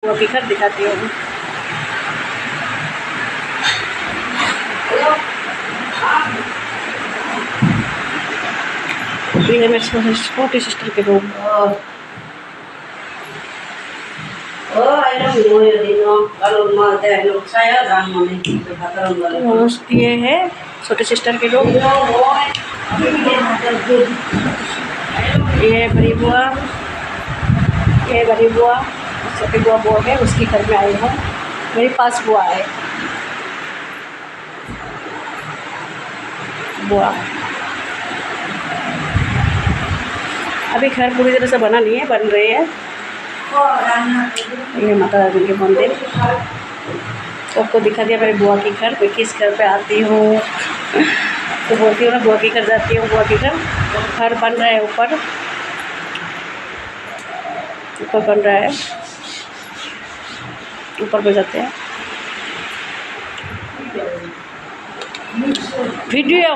वो भी घर दिखाती हूँ। ये है मेरे छोटी सिस्टर के रूम। ये है छोटी सिस्टर के रूम। ये बड़ी बुआ, ये बड़ी बुआ, छोटी बुआ वो है, उसके घर में आई हूँ। मेरे पास बुआ है, बुआ। अभी घर पूरी तरह से बना नहीं है, बन रही है। ये माता रानी के मंदिर सबको दिखा दिया। मेरे बुआ के घर, मैं किस घर पे आती हूँ तो बोलती हूँ ना, बुआ के घर जाती हूँ। बुआ के घर बन रहा है, ऊपर बन रहा है, ऊपर पे जाते हैं। वीडियो